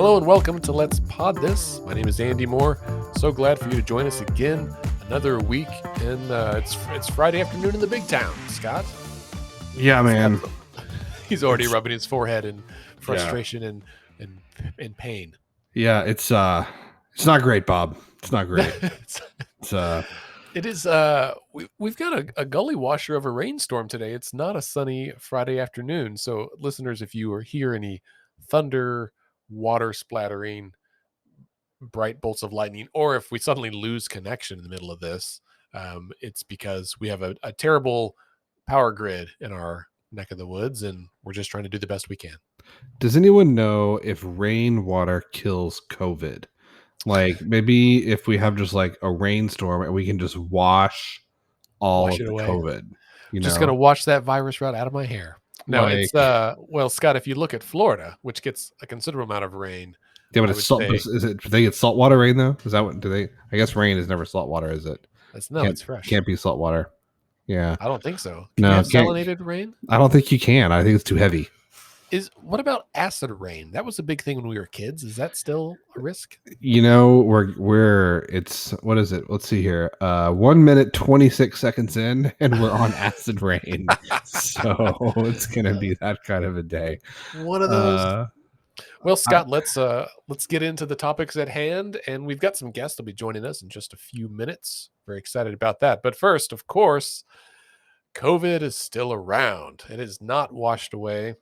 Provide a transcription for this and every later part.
Hello and welcome to Let's Pod This. My name is Andy Moore. So glad for you to join us again. Another week, and it's Friday afternoon in the big town. Scott? Yeah, man. He's already rubbing his forehead in frustration and pain. Yeah, it's not great, Bob. It's not great. It is. We've got a gully washer of a rainstorm today. It's not a sunny Friday afternoon. So, listeners, if you hear any thunder, water splattering, bright bolts of lightning, or if we suddenly lose connection in the middle of this, it's because we have a terrible power grid in our neck of the woods, and we're just trying to do the best we can. Does anyone know if rainwater kills COVID? Like maybe if we have just like a rainstorm and we can just wash all of the away. COVID. Just gonna wash that virus right out of my hair. No, it's well, Scott, if you look at Florida, which gets a considerable amount of rain. Yeah, but do they get saltwater rain though? Is that what do they? I guess rain is never saltwater, is it? It's fresh. Can't be saltwater. Yeah, I don't think so. Can you have salinated rain? I don't think you can. I think it's too heavy. What about acid rain? That was a big thing when we were kids. Is that still a risk? You know, what is it? Let's see here. 1 minute 26 seconds in, and we're on acid rain. So it's gonna be that kind of a day. One of those. Well, Scott, let's get into the topics at hand, and we've got some guests that'll be joining us in just a few minutes. Very excited about that. But first, of course, COVID is still around. It is not washed away.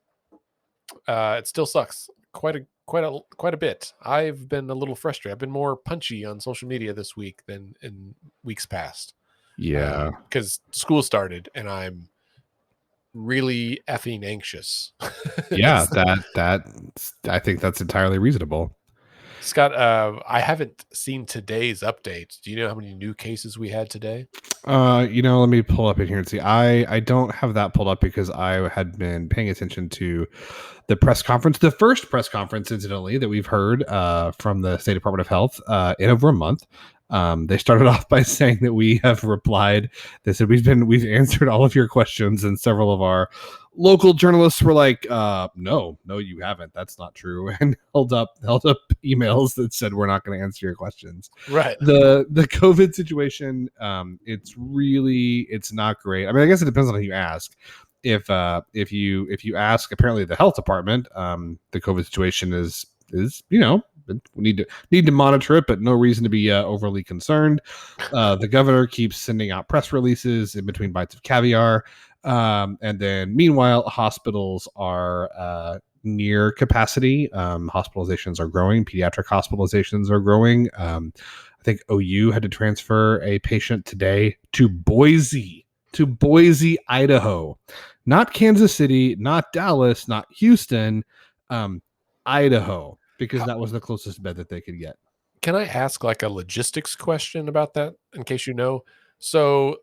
It still sucks quite a bit. I've been a little frustrated. I've been more punchy on social media this week than in weeks past. Yeah, because school started, and I'm really effing anxious. Yeah, I think that's entirely reasonable. Scott, I haven't seen today's update. Do you know how many new cases we had today? Let me pull up in here and see. I don't have that pulled up because I had been paying attention to the press conference, the first press conference, incidentally, that we've heard from the State Department of Health in over a month. They started off by saying that we have replied. They said we've answered all of your questions, and several of our local journalists were like, no, you haven't. That's not true. And held up emails that said we're not going to answer your questions. Right. The COVID situation, it's not great. I mean, I guess it depends on who you ask. If you ask, apparently the health department, the COVID situation is we need to monitor it, but no reason to be overly concerned. The governor keeps sending out press releases in between bites of caviar. And then meanwhile, hospitals are near capacity. Hospitalizations are growing. Pediatric hospitalizations are growing. I think OU had to transfer a patient today to Boise, Idaho, not Kansas City, not Dallas, not Houston, Idaho, because that was the closest bed that they could get. Can I ask like a logistics question about that in case you know? So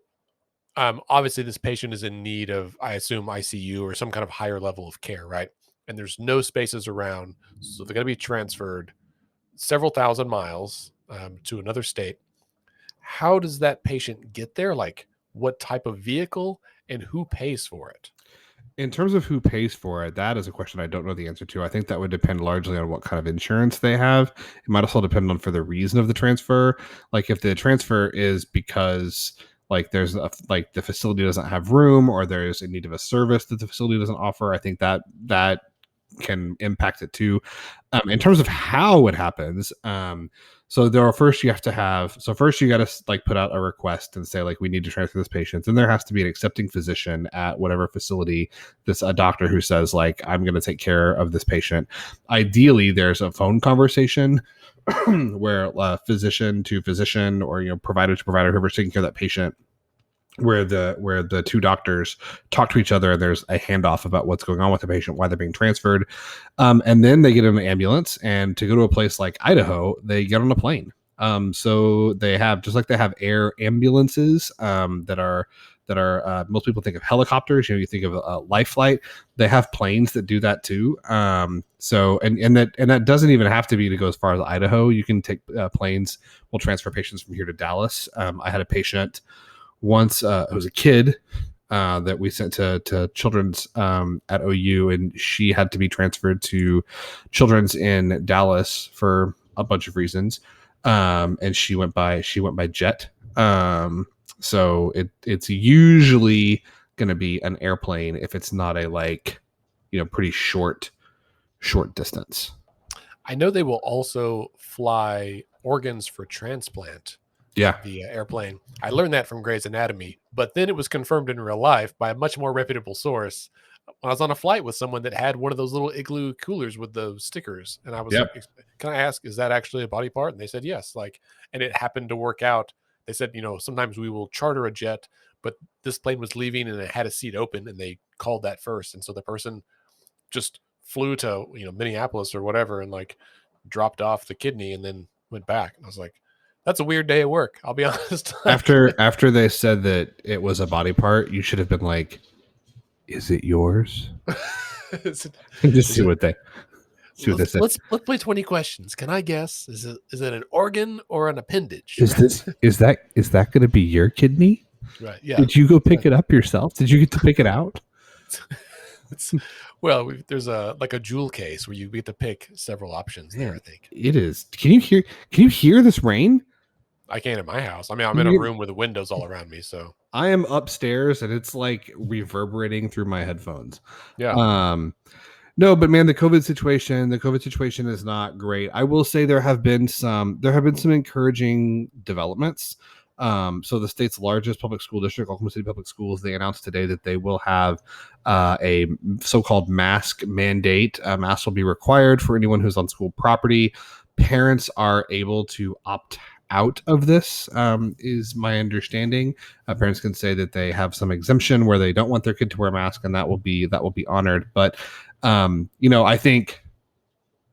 obviously this patient is in need of, I assume, ICU or some kind of higher level of care, right? And there's no spaces around. So they're going to be transferred several thousand miles to another state. How does that patient get there? Like what type of vehicle and who pays for it? In terms of who pays for it, that is a question I don't know the answer to. I think that would depend largely on what kind of insurance they have. It might also depend on for the reason of the transfer. Like if the transfer is because like the facility doesn't have room or there's a need of a service that the facility doesn't offer, I think that can impact it too. In terms of how it happens, first you got to like put out a request and say like we need to transfer this patient, and there has to be an accepting physician at whatever facility, a doctor who says like I'm going to take care of this patient. Ideally there's a phone conversation where physician to physician or provider to provider, whoever's taking care of that patient, where the two doctors talk to each other and there's a handoff about what's going on with the patient, why they're being transferred. And then they get in an ambulance, and to go to a place like Idaho, they get on a plane. So they have, just like they have air ambulances that are most people think of helicopters. You think of a life flight. They have planes that do that too. So that doesn't even have to be to go as far as Idaho. You can take planes. We'll transfer patients from here to Dallas. I had a patient once. It was a kid that we sent to children's at OU, and she had to be transferred to children's in Dallas for a bunch of reasons. And she went by jet. So it's usually going to be an airplane if it's not a pretty short distance. I know they will also fly organs for transplant. Yeah. Via airplane. I learned that from Grey's Anatomy, but then it was confirmed in real life by a much more reputable source. When I was on a flight with someone that had one of those little igloo coolers with the stickers, and I was like, "Can I ask, is that actually a body part?" And they said yes. And it happened to work out. They said, sometimes we will charter a jet, but this plane was leaving and it had a seat open, and they called that first, and so the person just flew to Minneapolis or whatever, and dropped off the kidney and then went back. And I was like, that's a weird day at work, I'll be honest. After they said that it was a body part, you should have been like, is it yours? Just see what they said. Let's play 20 questions. Can I guess? Is it an organ or an appendage? Is that going to be your kidney? Right. Yeah. Did you go pick it up yourself? Did you get to pick it out? There's a jewel case where you get to pick several options there, I think. It is. Can you hear this rain? I can't in my house. I mean, I'm in a room with the windows all around me, so I am upstairs and it's reverberating through my headphones. Yeah. No, but man, the COVID situation is not great. I will say there have been some encouraging developments. So the state's largest public school district, Oklahoma City Public Schools, they announced today that they will have a so-called mask mandate. Masks will be required for anyone who's on school property. Parents are able to opt out of this, is my understanding. Parents can say that they have some exemption where they don't want their kid to wear a mask, and that will be honored. But I think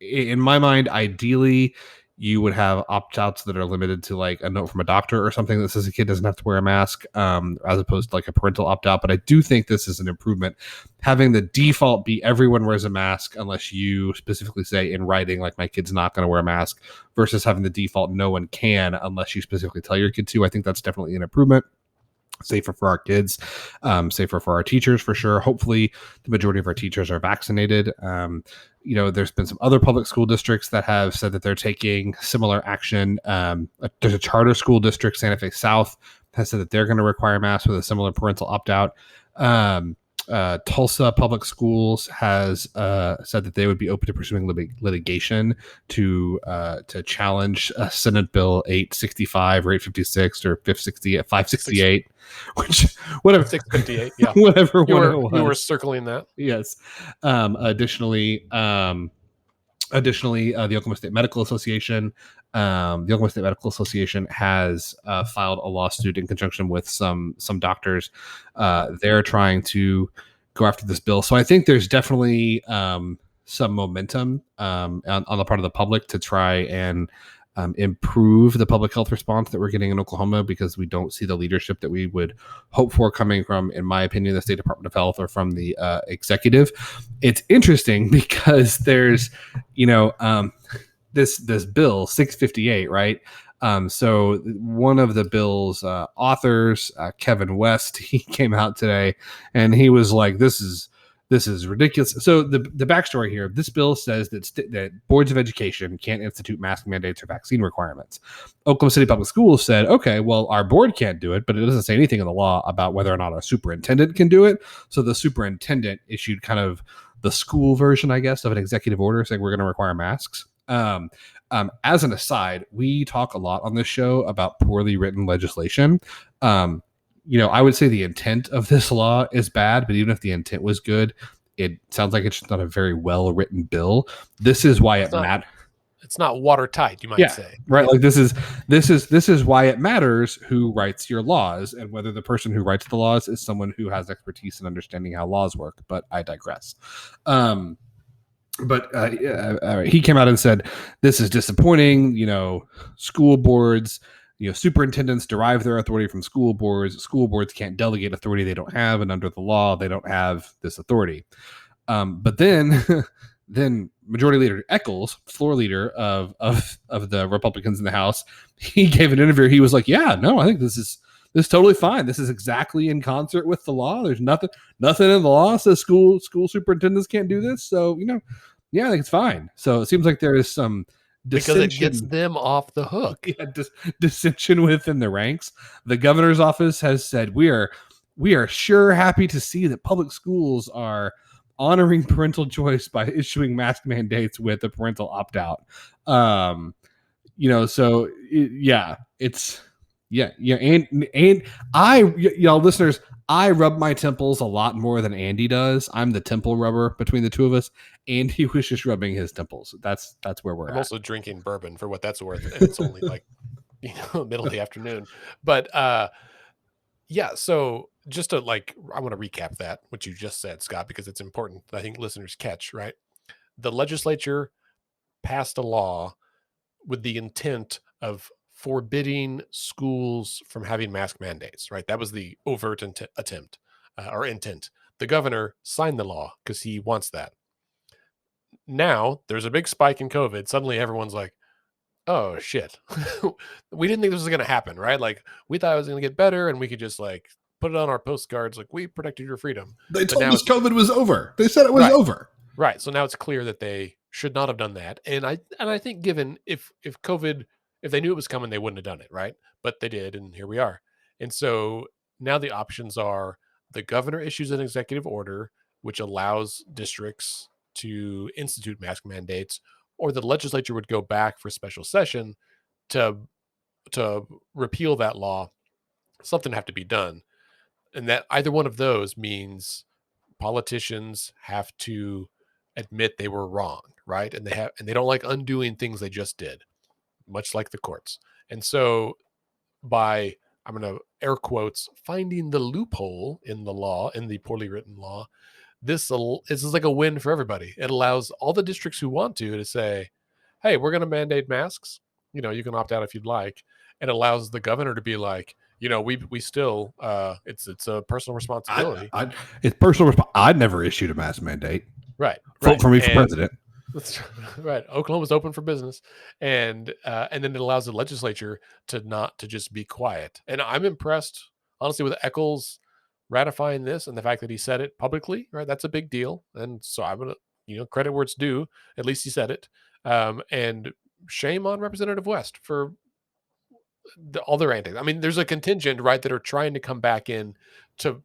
in my mind, ideally, you would have opt-outs that are limited to a note from a doctor or something that says a kid doesn't have to wear a mask, as opposed to a parental opt-out. But I do think this is an improvement. Having the default be everyone wears a mask unless you specifically say in writing, my kid's not going to wear a mask, versus having the default no one can unless you specifically tell your kid to. I think that's definitely an improvement. Safer for our kids, safer for our teachers for sure. Hopefully the majority of our teachers are vaccinated. There's been some other public school districts that have said that they're taking similar action. There's a charter school district, Santa Fe South, has said that they're going to require masks with a similar parental opt-out. Tulsa Public Schools has said that they would be open to pursuing litigation to challenge Senate Bill 865 or 856 or 568, which whatever 658, yeah, whatever you were circling that. Yes. Additionally, the Oklahoma State Medical Association. The Oklahoma State Medical Association has filed a lawsuit in conjunction with some doctors. They're trying to go after this bill. So I think there's definitely some momentum on the part of the public to try and improve the public health response that we're getting in Oklahoma, because we don't see the leadership that we would hope for coming from, in my opinion, the State Department of Health or from the executive. It's interesting because there's, this bill 658, right? So one of the bill's authors, Kevin West, he came out today and he was like, this is ridiculous. So the backstory here, this bill says that boards of education can't institute mask mandates or vaccine requirements. Oklahoma City Public Schools said, okay, well, our board can't do it, but it doesn't say anything in the law about whether or not our superintendent can do it. So the superintendent issued kind of the school version, I guess, of an executive order saying we're going to require masks. As an aside, we talk a lot on this show about poorly written legislation. I would say the intent of this law is bad, but even if the intent was good, it sounds like it's just not a very well written bill. This is why it matters. It's not watertight, you might say. Right. Like this is why it matters who writes your laws, and whether the person who writes the laws is someone who has expertise in understanding how laws work. But I digress. He came out and said, this is disappointing. School boards, superintendents derive their authority from school boards. School boards can't delegate authority they don't have, and under the law, they don't have this authority. But then Majority Leader Echols, floor leader of the Republicans in the House, he gave an interview. He was like, yeah, no, I think this This is totally fine. This is exactly in concert with the law. There's nothing in the law says school superintendents can't do this. So, yeah, I think it's fine. So it seems like there is some because it gets dissension. them off the hook. Yeah, dissension within the ranks. The governor's office has said we are sure happy to see that public schools are honoring parental choice by issuing mask mandates with a parental opt-out. So it's and y'all listeners, I rub my temples a lot more than Andy does. I'm the temple rubber between the two of us. Andy was just rubbing his temples. That's where we're I'm at. also drinking bourbon for what that's worth, and it's only like middle of the afternoon. But yeah, so just to I want to recap that what you just said, Scott, because it's important. I think listeners catch, right? The legislature passed a law with the intent of forbidding schools from having mask mandates, right? That was the overt attempt or intent. The governor signed the law because he wants that. Now there's a big spike in COVID. Suddenly everyone's like, oh shit. We didn't think this was going to happen, right? Like we thought it was going to get better and we could just put it on our postcards like we protected your freedom. They told us COVID was over. They said it was over. Right. So now it's clear that they should not have done that. And I think given if COVID, if they knew it was coming, they wouldn't have done it, right? But they did, and here we are. And so now the options are the governor issues an executive order which allows districts to institute mask mandates, or the legislature would go back for special session to repeal that law. Something have to be done. And that either one of those means politicians have to admit they were wrong, right? And they don't like undoing things they just did, much like the courts. And so by, I'm going to air quotes, finding the loophole in the law, in the poorly written law, this is like a win for everybody. It allows all the districts who want to say, hey, we're going to mandate masks. You can opt out if you'd like. And allows the governor to be like, we still, it's a personal responsibility. It's personal. I'd never issued a mask mandate. Right. Vote for me for president. That's right. Oklahoma's open for business, and then it allows the legislature to just be quiet. And I'm impressed, honestly, with Eccles ratifying this and the fact that he said it publicly. Right, that's a big deal. And so I'm gonna, credit where it's due. At least he said it. And shame on Representative West for all their antics. I mean, there's a contingent, right, that are trying to come back in to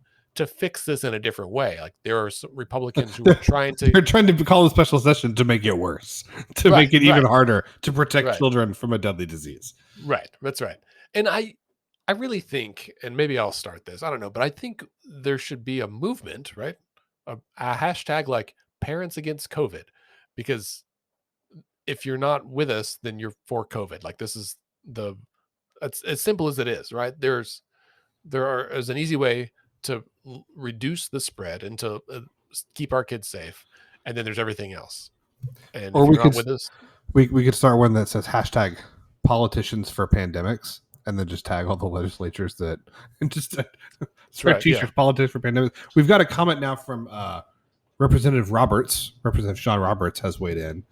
fix this in a different way. Like there are some Republicans who are trying to... They're trying to call a special session to make it worse, to make it even harder to protect children from a deadly disease. Right. That's right. And I really think, and maybe I'll start this, I don't know, but I think there should be a movement, right? A hashtag like Parents Against COVID, because if you're not with us, then you're for COVID. Like this is it's as simple as it is, right? There's an easy way to reduce the spread and to keep our kids safe, and then there's everything else. And or we could with us, we could start one that says hashtag politicians for pandemics, and then just tag all the legislatures that and just start t-shirts politics for pandemics. We've got a comment now from Representative Sean Roberts has weighed in.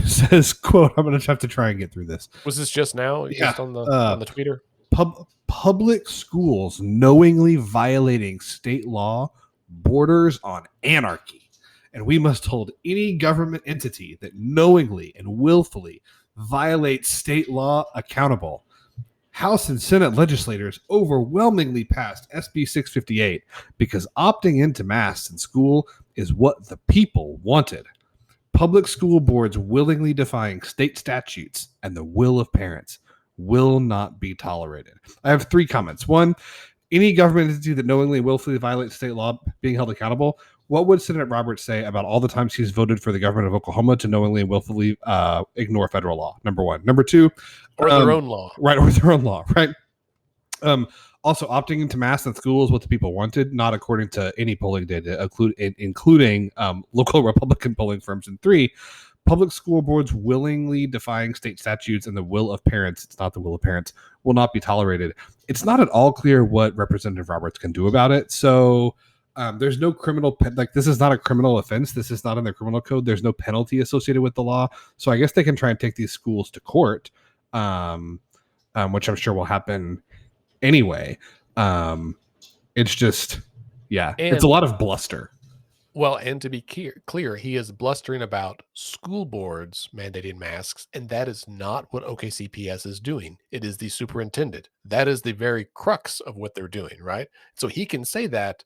Says, quote, I'm going to have to try and get through this. Was this just now? Yeah. Just on the Twitter? Public schools knowingly violating state law borders on anarchy, and we must hold any government entity that knowingly and willfully violates state law accountable. House and Senate legislators overwhelmingly passed SB 658 because opting into masks in school is what the people wanted. Public school boards willingly defying state statutes and the will of parents will not be tolerated. I have 3 comments. 1, any government entity that knowingly and willfully violates state law being held accountable. What would Senator Roberts say about all the times he's voted for the government of Oklahoma to knowingly and willfully ignore federal law? Number 1. Number 2, or their own law. Right, or their own law, right? Also, opting into masks in school is what the people wanted, not according to any polling data, including local Republican polling firms. And 3, public school boards willingly defying state statutes and the will of parents, it's not the will of parents, will not be tolerated. It's not at all clear what Representative Roberts can do about it. So there's no criminal, this is not a criminal offense. This is not in their criminal code. There's no penalty associated with the law. So I guess they can try and take these schools to court, which I'm sure will happen anyway. Um, it's just, yeah, it's a And lot of bluster. well, and to be clear, he is blustering about school boards mandating masks, and that is not what OKCPS is doing. It is the superintendent. That is the very crux of what they're doing, right? So he can say that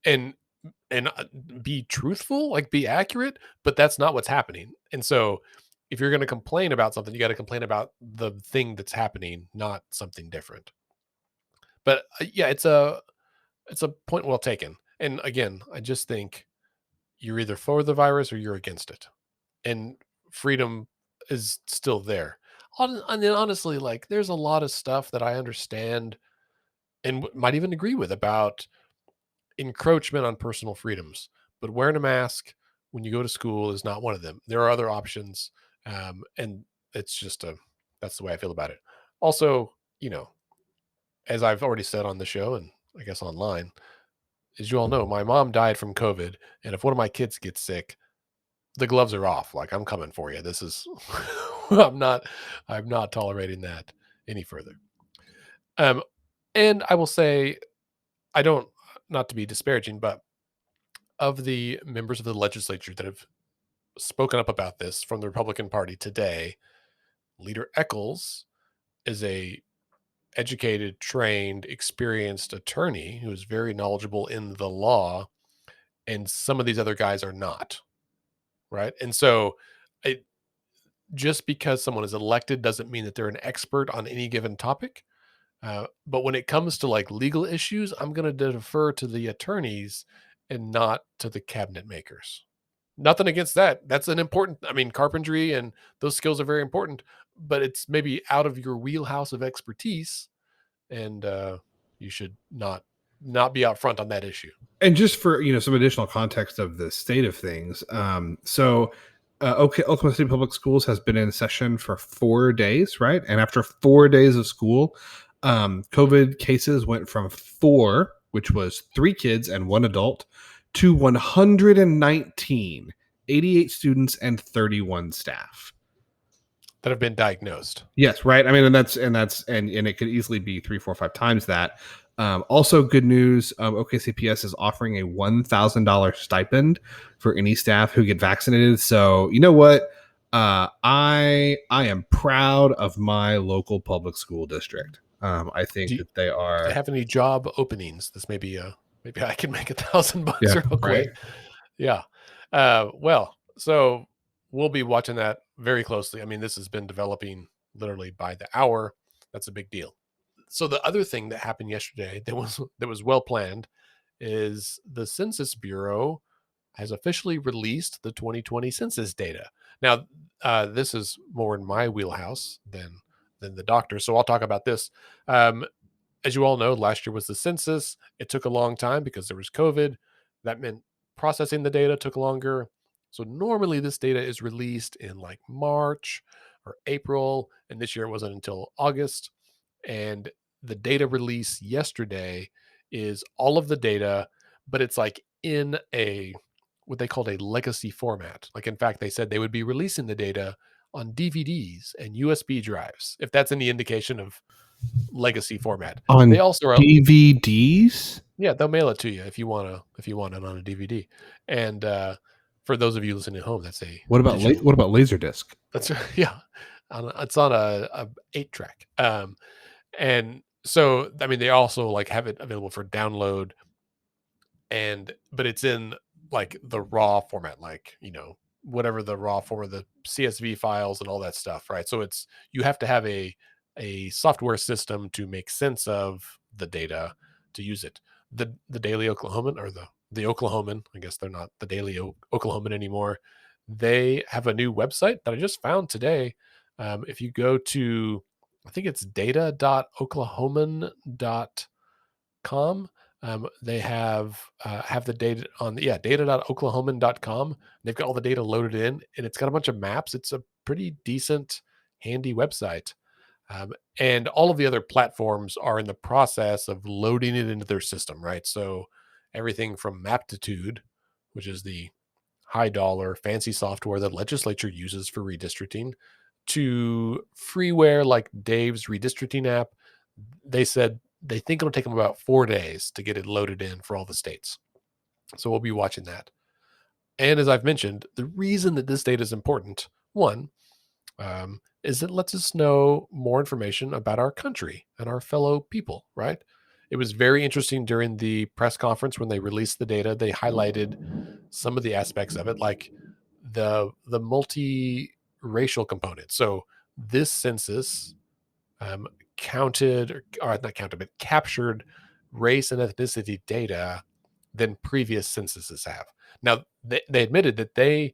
and and be truthful, like be accurate, but that's not what's happening. And so if you're going to complain about something, you got to complain about the thing that's happening, not something different. But yeah, it's a point well taken. And again, I just think you're either for the virus or you're against it. And freedom is still there. And then honestly, like there's a lot of stuff that I understand and might even agree with about encroachment on personal freedoms. But wearing a mask when you go to school is not one of them. There are other options, and it's just a that's the way I feel about it. Also, as I've already said on the show and I guess online, as you all know, my mom died from COVID, and if one of my kids gets sick, the gloves are off. Like I'm coming for you. This is I'm not I'm not tolerating that any further. Um, and I will say I don't not to be disparaging, but of the members of the legislature that have spoken up about this from the Republican Party today, Leader Eccles is a educated, trained, experienced attorney who is very knowledgeable in the law, and some of these other guys are not, right? And so it just because someone is elected doesn't mean that they're an expert on any given topic. But when it comes to like legal issues, I'm going to defer to the attorneys and not to the cabinet makers. Nothing against that. That's an important, I mean, carpentry and those skills are very important, but it's maybe out of your wheelhouse of expertise, and you should not be out front on that issue. And just for some additional context of the state of things, Oklahoma City Public Schools has been in session for 4 days, right? And after 4 days of school, COVID cases went from 4, which was 3 kids and 1 adult, to 119, 88 students and 31 staff That have been diagnosed. Yes, right. I mean, and it could easily be 3, 4, 5 times that. Also, good news: OKCPS is offering a $1,000 stipend for any staff who get vaccinated. So, you know what? I am proud of my local public school district. I think that they Do they are. have any job openings? This may be maybe I can make $1,000 Yeah, real right. quick. Yeah. Well, so we'll be watching that very closely. I mean, this has been developing literally by the hour. That's a big deal. So the other thing that happened yesterday that was well planned is the Census Bureau has officially released the 2020 census data. Now, this is more in my wheelhouse than the doctor, so I'll talk about this. Um, as you all know, last year was the census. It took a long time because there was COVID. That meant processing the data took longer. So normally this data is released in like March or April, and this year it wasn't until August. And the data release yesterday is all of the data, but it's like in a what they called a legacy format. Like in fact, they said they would be releasing the data on DVDs and USB drives, if that's any indication of legacy format. They On also are DVDs. yeah, they'll mail it to you if you want it on a DVD. And for those of you listening at home, that's a What about digital. what about Laserdisc? That's yeah, it's on a 8 track. And so I mean they also like have it available for download, and but it's in like the raw format, like whatever the raw form of the CSV files and all that stuff, right? So it's you have to have a software system to make sense of the data to use it. The Daily Oklahoman, or the Oklahoman, I guess they're not the Daily Oklahoman anymore. They have a new website that I just found today. If you go to, I think it's data.oklahoman.com. They have the data on the data.oklahoman.com. They've got all the data loaded in, and it's got a bunch of maps. It's a pretty decent, handy website. And all of the other platforms are in the process of loading it into their system, right? So everything from Maptitude, which is the high dollar fancy software that legislature uses for redistricting, to freeware like Dave's redistricting app They said they think it'll take them about 4 days to get it loaded in for all the states. So we'll be watching that. And as I've mentioned, the reason that this data is important, one, is it lets us know more information about our country and our fellow people, right? It was very interesting during the press conference when they released the data. They highlighted some of the aspects of it, like the multi-racial component. So this census counted, or not counted, but captured race and ethnicity data than previous censuses have. Now, they admitted that they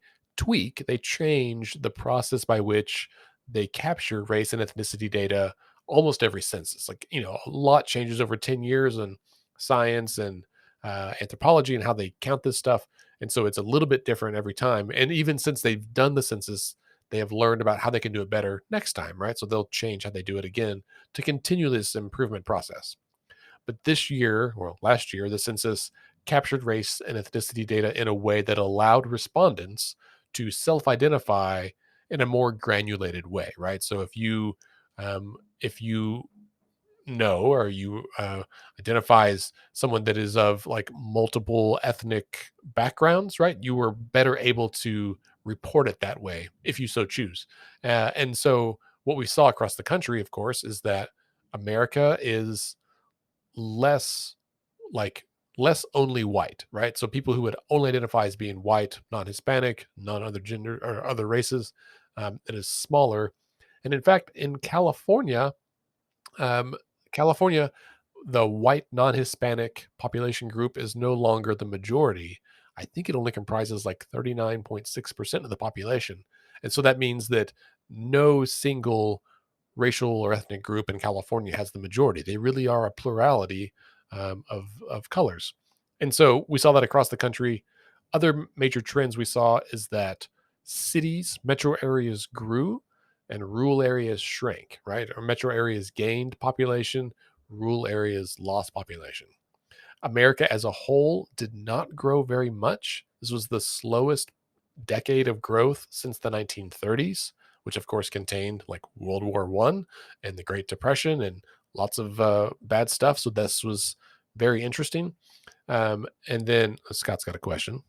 changed the process by which they capture race and ethnicity data almost every census. Like, a lot changes over 10 years in science and anthropology and how they count this stuff. And so it's a little bit different every time. And even since they've done the census, they have learned about how they can do it better next time, right? So they'll change how they do it again to continue this improvement process. But this year, or last year, the census captured race and ethnicity data in a way that allowed respondents to self-identify in a more granulated way, right? So if you know, or you identify as someone that is of like multiple ethnic backgrounds, right, you were better able to report it that way if you so choose. And so what we saw across the country, of course, is that America is less like less only white, right? So people who would only identify as being white, non-Hispanic, non-other gender or other races, it is smaller. And in fact, in California, um, California, the white non-Hispanic population group is no longer the majority. I think it only comprises like 39.6% of the population. And so that means that no single racial or ethnic group in California has the majority. They really are a plurality of colors. And so we saw that across the country. Other major trends we saw is that cities, metro areas grew and rural areas shrank, right? Or metro areas gained population, rural areas lost population. America as a whole did not grow very much. This was the slowest decade of growth since the 1930s, which of course contained like World War One and the Great Depression and lots of bad stuff. So this was very interesting. And then Scott's got a question.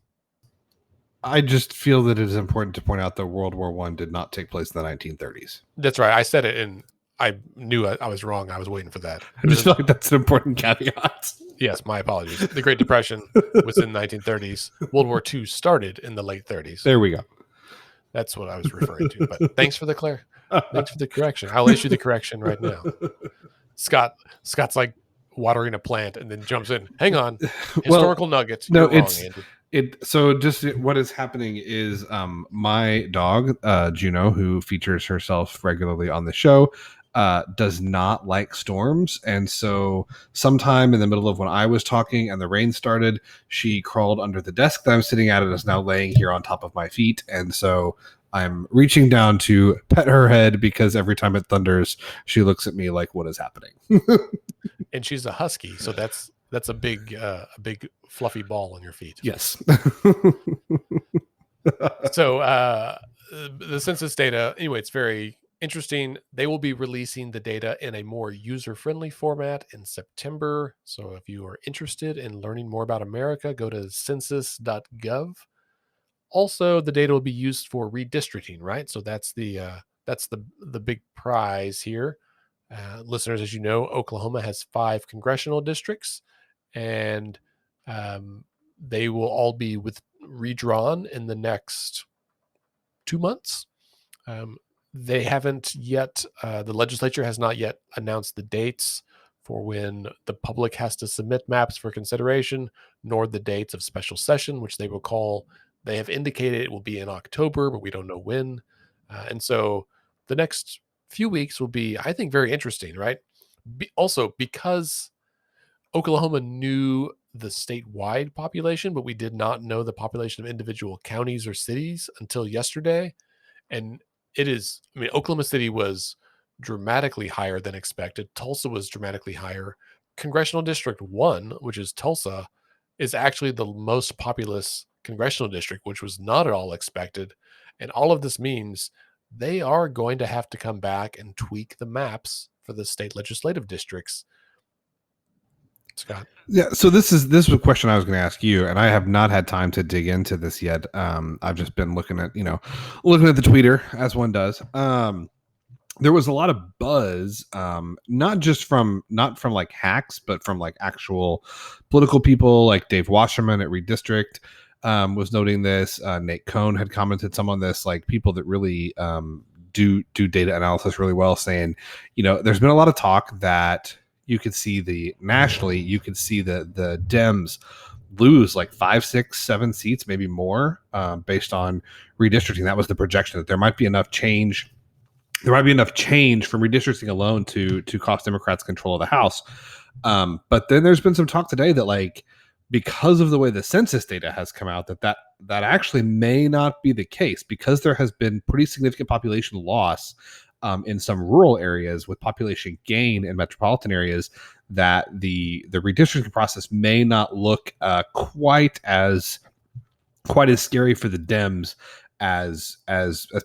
I just feel that it is important to point out that World War One did not take place in the 1930s. That's right. I said it, and I knew I was wrong. I was waiting for that. I just feel like that's an important caveat. Yes, my apologies. The Great Depression was in the 1930s. World War II started in the late 30s. There we go. That's what I was referring to. But thanks for the correction. I'll issue the correction right now. Scott's like watering a plant and then jumps in. Hang on, historical nuggets. No, You're it's wrong, Andy. So just what is happening is my dog Juno, who features herself regularly on the show, does not like storms, and so sometime in the middle of when I was talking and the rain started, she crawled under the desk that I'm sitting at and is now laying here on top of my feet, and so I'm reaching down to pet her head because every time it thunders, she looks at me like, "What is happening?" And she's a husky, so that's a big fluffy ball on your feet. Yes. So the census data, anyway, it's very interesting. They will be releasing the data in a more user-friendly format in September. So if you are interested in learning more about America, go to census.gov. Also, the data will be used for redistricting, right? So that's the big prize here. Listeners, as you know, Oklahoma has 5 congressional districts, and they will all be redrawn in the next 2 months. They haven't yet, the legislature has not yet announced the dates for when the public has to submit maps for consideration, nor the dates of special session, which they have indicated it will be in October, but we don't know when. And so the next few weeks will be, I think, very interesting, right? Also, because Oklahoma knew the statewide population, but we did not know the population of individual counties or cities until yesterday. And Oklahoma City was dramatically higher than expected. Tulsa was dramatically higher. Congressional District 1, which is Tulsa, is actually the most populous congressional district, which was not at all expected. And all of this means they are going to have to come back and tweak the maps for the state legislative districts. Scott. Yeah, so this is a question I was going to ask you, and I have not had time to dig into this yet. I've just been looking at the Twitter as one does. There was a lot of buzz, not from like hacks, but from like actual political people, like Dave Wasserman at Redistrict was noting this. Nate Cohn had commented some on this, like people that really do data analysis really well, saying, there's been a lot of talk that you could see nationally, you could see the Dems lose like 5, 6, 7 seats, maybe more, based on redistricting. That was the projection, that there might be enough change. There might be enough change from redistricting alone to cost Democrats control of the House. But then there's been some talk today that, like, because of the way the census data has come out, that actually may not be the case, because there has been pretty significant population loss in some rural areas with population gain in metropolitan areas, that the redistricting process may not look quite as scary for the Dems as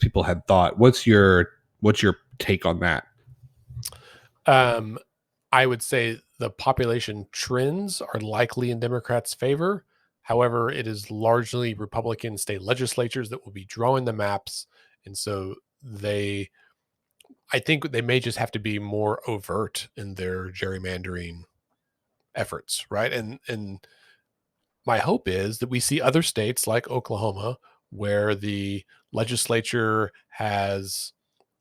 people had thought. What's your take on that? I would say the population trends are likely in Democrats' favor. However, it is largely Republican state legislatures that will be drawing the maps. And so I think they may just have to be more overt in their gerrymandering efforts, right? And my hope is that we see other states like Oklahoma, where the legislature has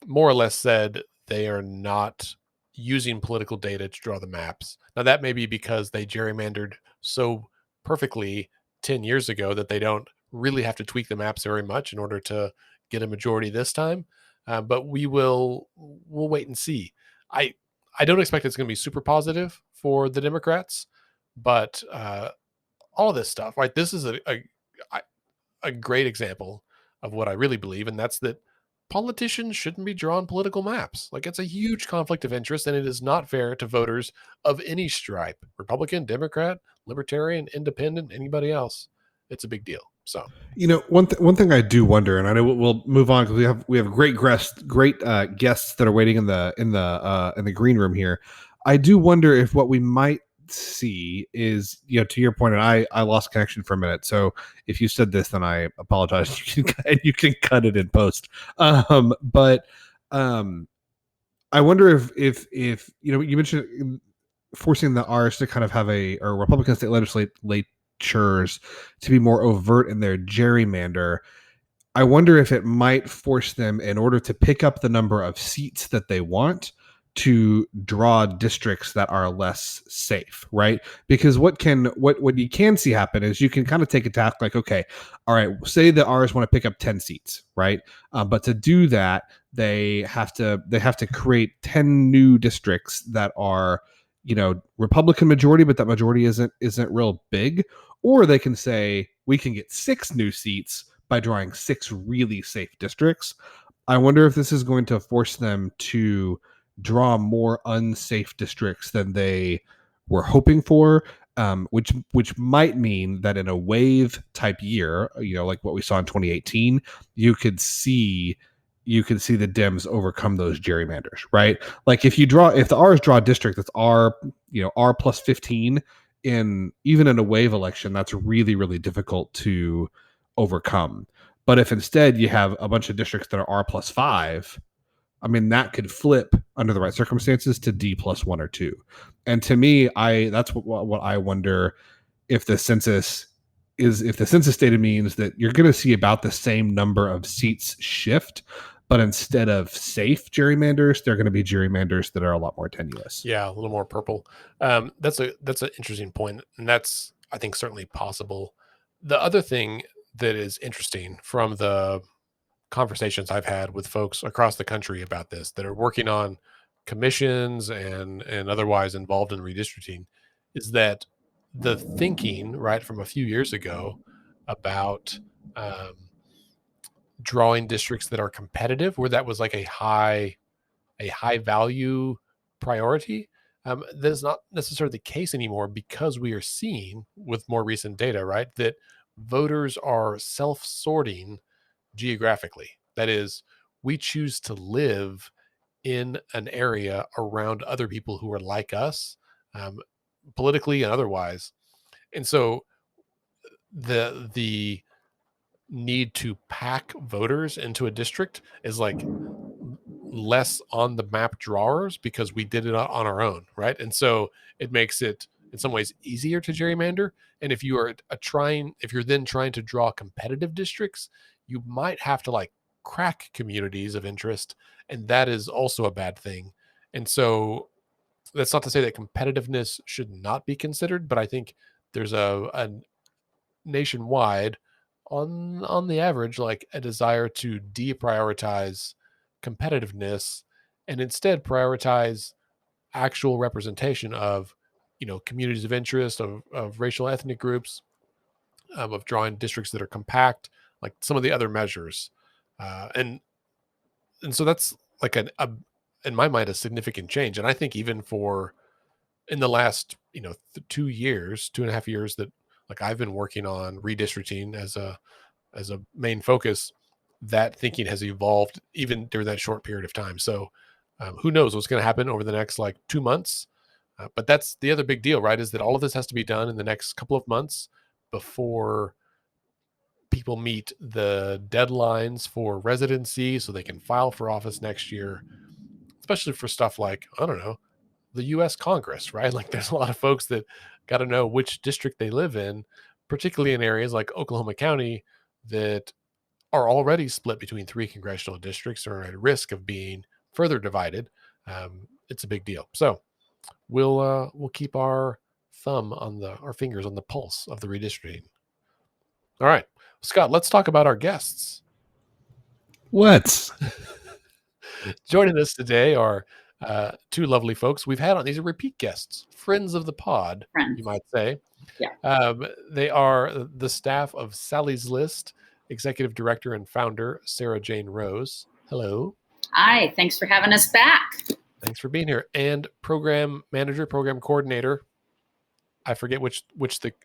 more or less said they are not using political data to draw the maps. Now, that may be because they gerrymandered so perfectly 10 years ago that they don't really have to tweak the maps very much in order to get a majority this time. But we'll wait and see. I don't expect it's going to be super positive for the Democrats, but all this stuff, right? This is a great example of what I really believe, and that's that politicians shouldn't be drawing political maps. Like, it's a huge conflict of interest, and it is not fair to voters of any stripe: Republican, Democrat, Libertarian, Independent, anybody else. It's a big deal. So, one thing I do wonder, and I know we'll move on because we have great guests that are waiting in the green room here. I do wonder if what we might see is, to your point, and I lost connection for a minute, so if you said this, then I apologize. You can cut it in post. But I wonder if you mentioned forcing the R's to kind of have or Republican state legislatures to be more overt in their gerrymander. I wonder if it might force them, in order to pick up the number of seats that they want, to draw districts that are less safe, right? Because what you can see happen is, you can kind of take a tack like, okay, all right, say the R's want to pick up 10 seats, right? But to do that, they have to create 10 new districts that are, Republican majority, but that majority isn't real big. Or they can say, we can get 6 new seats by drawing 6 really safe districts. I wonder if this is going to force them to draw more unsafe districts than they were hoping for, which might mean that in a wave type year, like what we saw in 2018, you could see the Dems overcome those gerrymanders, right? Like, if the R's draw a district that's R plus 15, even in a wave election, that's really, really difficult to overcome. But if instead you have a bunch of districts that are R plus 5, I mean, that could flip under the right circumstances to D plus 1 or 2. And to me, that's what I wonder, if the census data means that you're going to see about the same number of seats shift, but instead of safe gerrymanders, they're going to be gerrymanders that are a lot more tenuous. yeah, a little more purple. That's an interesting point, and that's, I think, certainly possible. The other thing that is interesting from the conversations I've had with folks across the country about this, that are working on commissions and otherwise involved in redistricting, is that the thinking, right, from a few years ago about drawing districts that are competitive, where that was like a high value priority, that is not necessarily the case anymore, because we are seeing with more recent data, right, that voters are self-sorting geographically. That is, we choose to live in an area around other people who are like us, um, politically and otherwise. And so the need to pack voters into a district is like less on the map drawers because we did it on our own, right? And so it makes it in some ways easier to gerrymander. And if you are if you're then trying to draw competitive districts, you might have to like crack communities of interest, and that is also a bad thing. And so that's not to say that competitiveness should not be considered, but I think there's a nationwide, on the average, like a desire to deprioritize competitiveness and instead prioritize actual representation of, communities of interest, of racial ethnic groups, of drawing districts that are compact, like some of the other measures. And so that's like in my mind, a significant change. And I think even for in the last 2 years, 2.5 years, that like I've been working on redistricting as a main focus, that thinking has evolved even during that short period of time. So who knows what's going to happen over the next like 2 months. But that's the other big deal, right? Is that all of this has to be done in the next couple of months before people meet the deadlines for residency so they can file for office next year, especially for stuff like, I don't know, the US Congress, right? Like there's a lot of folks that got to know which district they live in, particularly in areas like Oklahoma County that are already split between three congressional districts or at risk of being further divided. It's a big deal. So we'll keep our our fingers on the pulse of the redistricting. All right, Scott, let's talk about our guests. Let's. Joining us today are two lovely folks we've had on. These are repeat guests, friends of the pod, Friends. you might say. Yeah. They are the staff of Sally's List, Executive Director and Founder Sarah Jane Rose. Hello. Hi, thanks for having us back. Thanks for being here. And Program Manager, Program Coordinator, I forget which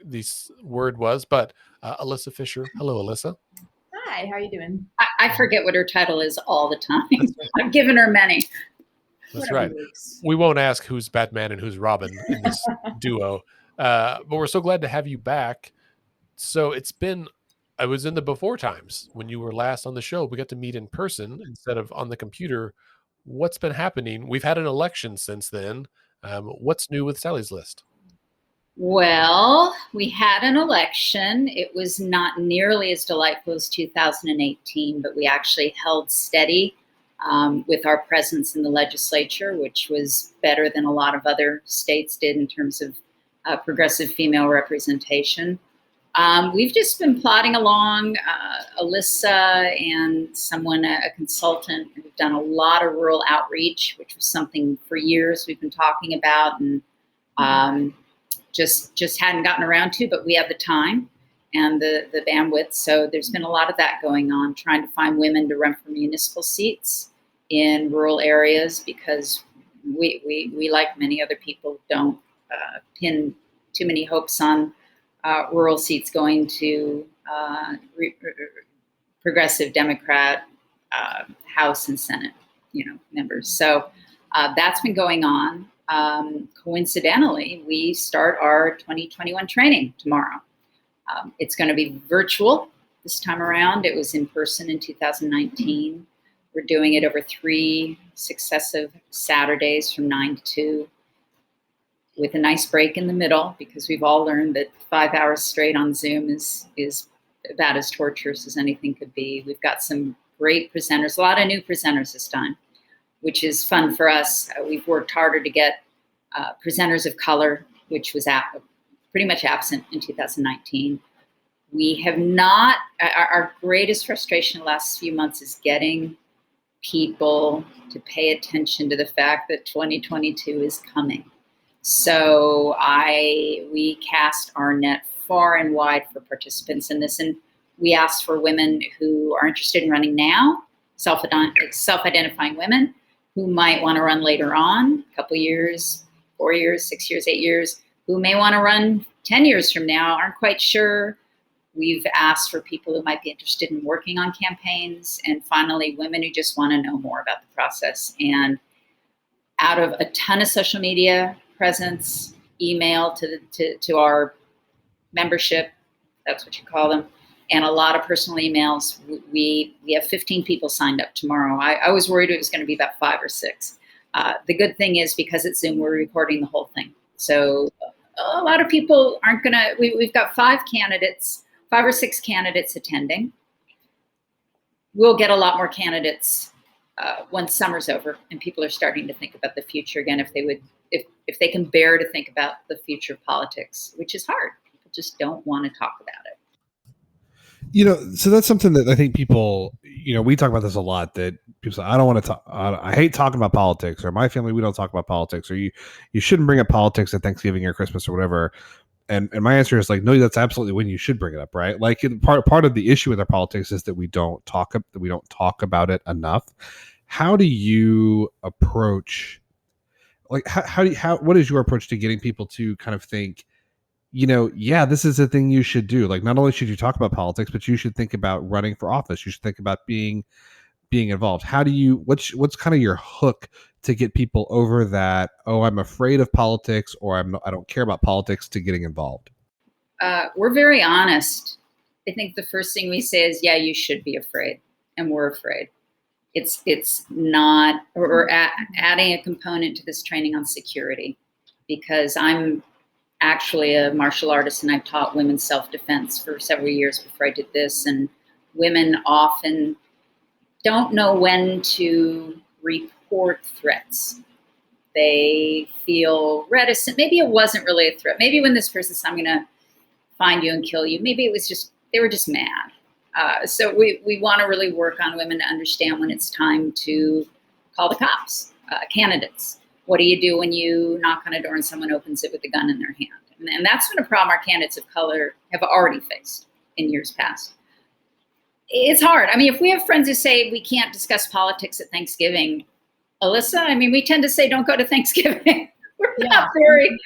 this word was, but Alyssa Fisher. Hello, Alyssa. Hi, how are you doing? I forget what her title is all the time. I've given her many. That's right. We won't ask who's Batman and who's Robin in this duo, but we're so glad to have you back. So I was in the before times when you were last on the show. We got to meet in person instead of on the computer. What's been happening? We've had an election since then. What's new with Sally's List? Well, we had an election. It was not nearly as delightful as 2018, but we actually held steady with our presence in the legislature, which was better than a lot of other states did in terms of progressive female representation. We've just been plodding along. Alyssa and someone, a consultant, who've done a lot of rural outreach, which was something for years we've been talking about and just hadn't gotten around to, but we have the time and the bandwidth. So there's been a lot of that going on, trying to find women to run for municipal seats in rural areas, because we like many other people, don't pin too many hopes on rural seats going to progressive Democrat House and Senate, members. So that's been going on. Coincidentally, we start our 2021 training tomorrow. It's going to be virtual this time around. It was in person in 2019. We're doing it over 3 successive Saturdays from 9 to 2, with a nice break in the middle, because we've all learned that 5 hours straight on Zoom is about as torturous as anything could be. We've got some great presenters, a lot of new presenters this time, which is fun for us. We've worked harder to get presenters of color, which was pretty much absent in 2019. We have not, our greatest frustration the last few months is getting people to pay attention to the fact that 2022 is coming. So we cast our net far and wide for participants in this, and we asked for women who are interested in running now, self-identifying women who might want to run later on, a couple years, 4 years, 6 years, 8 years, who may want to run 10 years from now, aren't quite sure. We've asked for people who might be interested in working on campaigns, and finally, women who just want to know more about the process. And out of a ton of social media presence, email to our membership, that's what you call them, and a lot of personal emails. We have 15 people signed up tomorrow. I was worried it was going to be about 5 or 6. The good thing is, because it's Zoom, we're recording the whole thing. So a lot of people aren't going to, we've got 5 or 6 candidates attending. We'll get a lot more candidates once summer's over and people are starting to think about the future again, if they can bear to think about the future of politics, which is hard. People just don't want to talk about it. So that's something that I think people, we talk about this a lot, that people say, I don't want to talk, I hate talking about politics, or my family, we don't talk about politics, or you shouldn't bring up politics at Thanksgiving or Christmas or whatever. And my answer is like, no, that's absolutely when you should bring it up, right? Like part of the issue with our politics is that we don't talk about it enough. How do you approach, like, what is your approach to getting people to kind of think, this is a thing you should do. Like, not only should you talk about politics, but you should think about running for office. You should think about being involved. How do you, what's kind of your hook to get people over that, oh, I'm afraid of politics, or I don't care about politics, to getting involved? We're very honest. I think the first thing we say is, yeah, you should be afraid. And we're afraid. It's not, or adding a component to this training on security, because I'm actually a martial artist and I've taught women's self-defense for several years before I did this. And women often don't know when to report threats. They feel reticent. Maybe it wasn't really a threat. Maybe when this person said, I'm going to find you and kill you, maybe it was just, they were just mad. So we want to really work on women to understand when it's time to call the cops, candidates. What do you do when you knock on a door and someone opens it with a gun in their hand? And that's been a problem our candidates of color have already faced in years past. It's hard. I mean, if we have friends who say we can't discuss politics at Thanksgiving, Alyssa, I mean, we tend to say don't go to Thanksgiving. We're not very...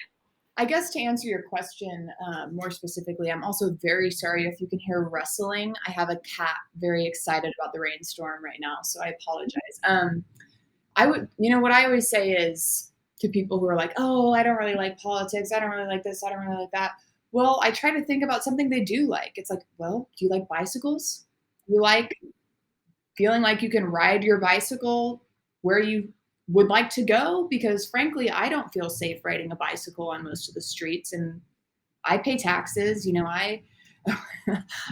I guess to answer your question more specifically, I'm also very sorry if you can hear rustling. I have a cat very excited about the rainstorm right now, so I apologize. I would, what I always say is to people who are like, oh, I don't really like politics, I don't really like this, I don't really like that. Well, I try to think about something they do like. It's like, well, do you like bicycles? You like feeling like you can ride your bicycle where you would like to go? Because frankly, I don't feel safe riding a bicycle on most of the streets, and I pay taxes.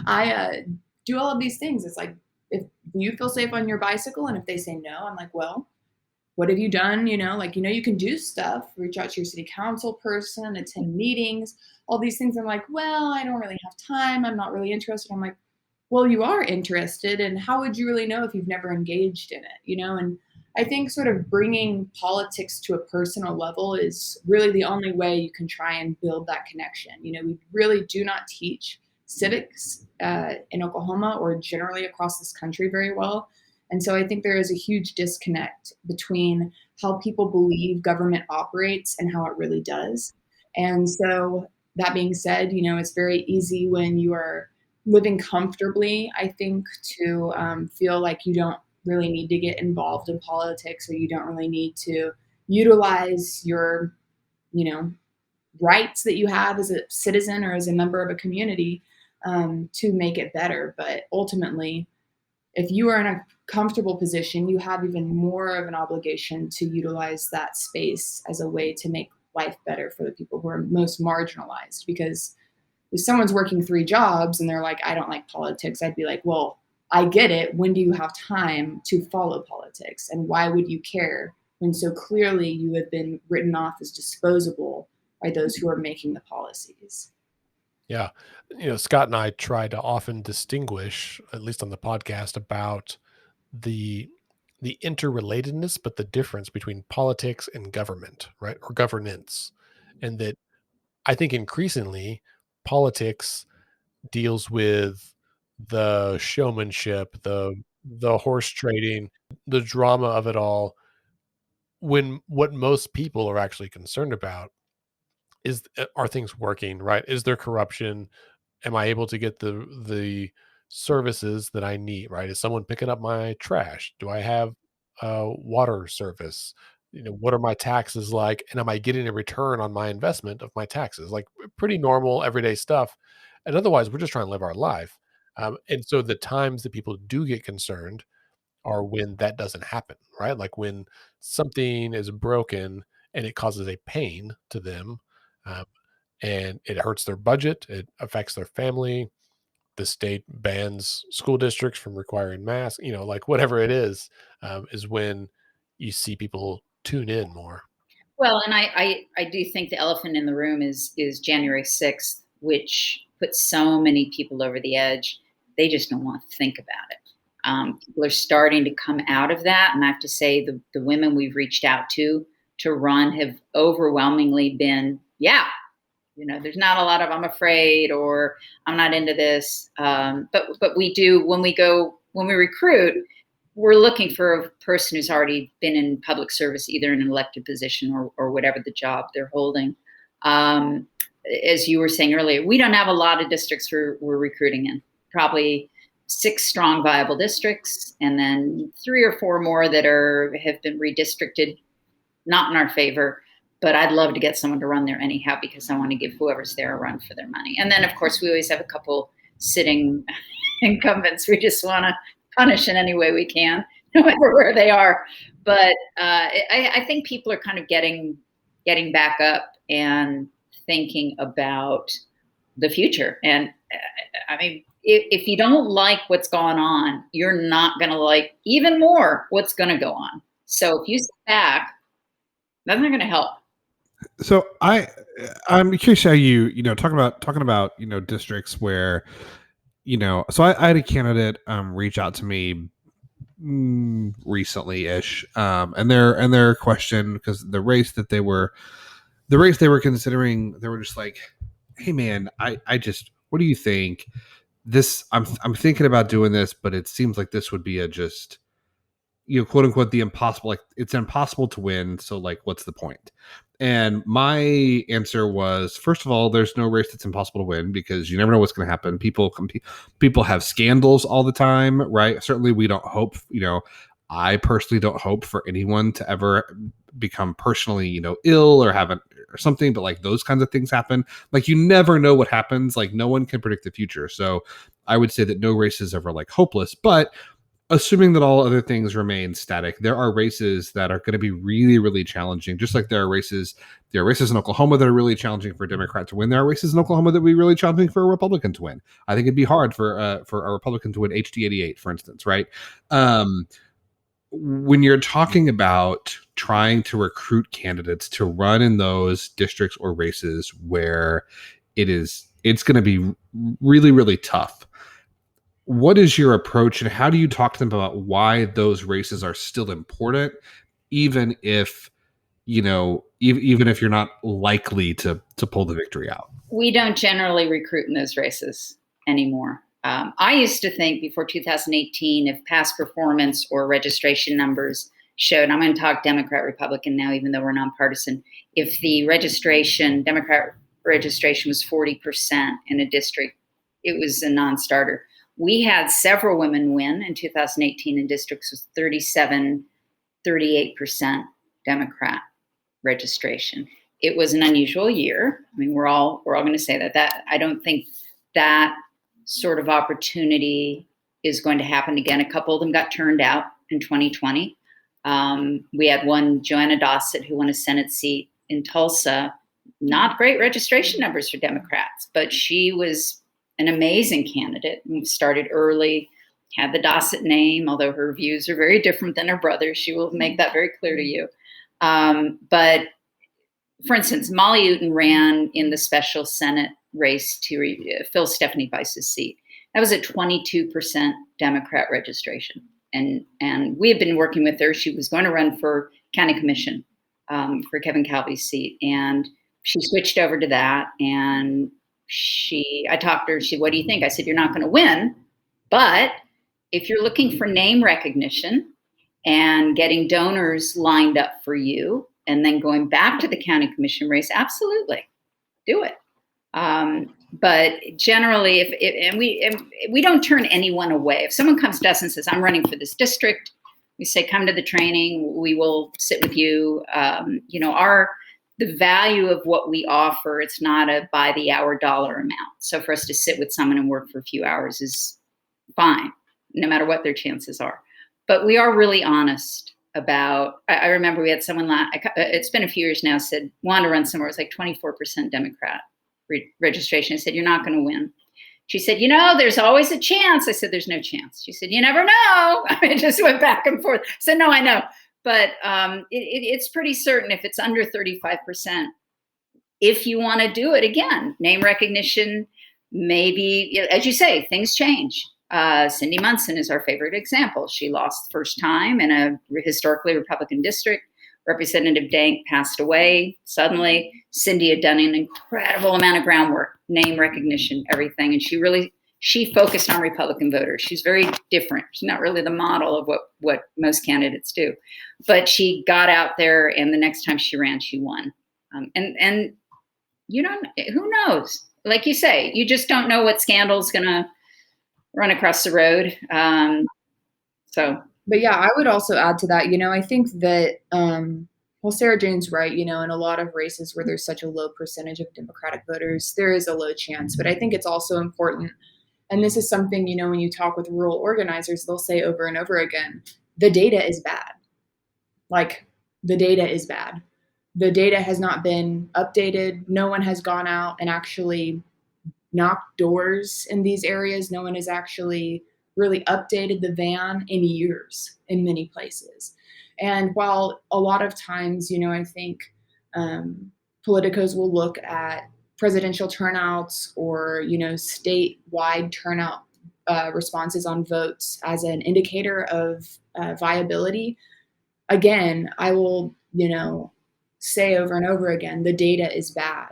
I do all of these things. It's like, if you feel safe on your bicycle, and if they say no, I'm like, well, what have you done? You can do stuff, reach out to your city council person, attend meetings, all these things. I'm like, well, I don't really have time. I'm not really interested. I'm like, well, you are interested, and how would you really know if you've never engaged in it? And I think sort of bringing politics to a personal level is really the only way you can try and build that connection. We really do not teach civics in Oklahoma or generally across this country very well. And so I think there is a huge disconnect between how people believe government operates and how it really does. And so that being said, it's very easy when you are living comfortably, I think, to feel like you don't really need to get involved in politics, or you don't really need to utilize your, rights that you have as a citizen or as a member of a community to make it better. But ultimately, if you are in a comfortable position, you have even more of an obligation to utilize that space as a way to make life better for the people who are most marginalized. Because if someone's working 3 jobs and they're like, I don't like politics, I'd be like, well, I get it. When do you have time to follow politics? And why would you care when so clearly you have been written off as disposable by those who are making the policies? Yeah. Scott and I try to often distinguish, at least on the podcast, about the interrelatedness, but the difference between politics and government, right? Or governance. And that I think increasingly politics deals with the showmanship, the horse trading, the drama of it all, when what most people are actually concerned about is, are things working, right? Is there corruption? Am I able to get the services that I need, right? Is someone picking up my trash? Do I have water service? what are my taxes like, and am I getting a return on my investment of my taxes? Like pretty normal everyday stuff. And otherwise, we're just trying to live our life. And so the times that people do get concerned are when that doesn't happen, right? Like when something is broken and it causes a pain to them, um, and it hurts their budget, it affects their family. The state bans school districts from requiring masks, like whatever it is when you see people tune in more. Well, and I do think the elephant in the room is January 6th, which puts so many people over the edge. They just don't want to think about it. People are starting to come out of that, and I have to say the women we've reached out to run have overwhelmingly been, yeah, there's not a lot of I'm afraid or I'm not into this. But we do when we recruit, we're looking for a person who's already been in public service, either in an elected position or whatever the job they're holding. As you were saying earlier, we don't have a lot of districts we're recruiting in. Probably 6 strong viable districts, and then 3 or 4 more that have been redistricted, not in our favor. But I'd love to get someone to run there anyhow, because I want to give whoever's there a run for their money. And then, of course, we always have a couple sitting incumbents we just want to punish in any way we can, no matter where they are. But I think people are kind of getting back up and thinking about the future. And I mean, if you don't like what's going on, you're not going to like even more what's going to go on. So if you sit back, that's not going to help. So I'm curious how you talking about districts where so I had a candidate reach out to me recently-ish, and their question, because the race they were considering, they were just like, hey man, I just, what do you think? This I'm thinking about doing this, but it seems like this would be a just quote unquote the impossible, like it's impossible to win, so like what's the point? And my answer was, first of all, there's no race that's impossible to win, because you never know what's going to happen. People have scandals all the time, right? Certainly we don't hope, I personally don't hope for anyone to ever become personally, ill or or something, but like those kinds of things happen. Like you never know what happens. Like no one can predict the future. So I would say that no race is ever like hopeless, but assuming that all other things remain static, there are races that are going to be really, really challenging. Just like there are races in Oklahoma that are really challenging for a Democrat to win. There are races in Oklahoma that would be really challenging for a Republican to win. I think it'd be hard for a Republican to win HD 88, for instance, right? When you're talking about trying to recruit candidates to run in those districts or races where it's going to be really, really tough, what is your approach, and how do you talk to them about why those races are still important, even if even if you're not likely to pull the victory out? We don't generally recruit in those races anymore. I used to think before 2018, if past performance or registration numbers showed, I'm going to talk Democrat, Republican now, even though we're nonpartisan, if the Democrat registration was 40% in a district, it was a non-starter. We had several women win in 2018 in districts with 37, 38% Democrat registration. It was an unusual year. I mean, we're all going to say that I don't think that sort of opportunity is going to happen again. A couple of them got turned out in 2020. We had one, Joanna Dossett, who won a Senate seat in Tulsa. Not great registration numbers for Democrats, but she was an amazing candidate. Started early, had the Dossett name, although her views are very different than her brother. She will make that very clear to you. But for instance, Molly Uton ran in the special Senate race to fill Stephanie Bice's seat. That was at 22% Democrat registration. And we have been working with her. She was going to run for county commission for Kevin Calvey's seat. And she switched over to that. And I talked to her, what do you think? I said, you're not going to win, but if you're looking for name recognition and getting donors lined up for you, and then going back to the county commission race, absolutely, do it. But generally, we don't turn anyone away. If someone comes to us and says, I'm running for this district, We say, come to the training. We will sit with you. The value of what we offer, it's not a by the hour dollar amount. So for us to sit with someone and work for a few hours is fine, no matter what their chances are. But we are really honest about, I remember we had someone, it's been a few years now, said, wanted to run somewhere. It was like 24% Democrat registration. I said, you're not going to win. She said, there's always a chance. I said, there's no chance. She said, you never know. I just went back and forth. I said, no, I know. But it's pretty certain if it's under 35%, if you want to do it again, name recognition, maybe, as you say, things change. Cindy Munson is our favorite example. She lost the first time in a historically Republican district. Representative Dank passed away suddenly. Cindy had done an incredible amount of groundwork, name recognition, everything. And she focused on Republican voters. She's very different. She's not really the model of what most candidates do. But she got out there, and the next time she ran, she won. And who knows? Like you say, you just don't know what scandal's going to run across the road. But yeah, I would also add to that, I think that, Sarah Jane's right, in a lot of races where there's such a low percentage of Democratic voters, there is a low chance. But I think it's also important, and this is something, when you talk with rural organizers, they'll say over and over again, the data is bad. Like, the data is bad. The data has not been updated. No one has gone out and actually knocked doors in these areas. No one has actually really updated the van in years in many places. And while a lot of times, I think politicos will look at presidential turnouts or, statewide turnout responses on votes as an indicator of viability. Again, I will, say over and over again, the data is bad.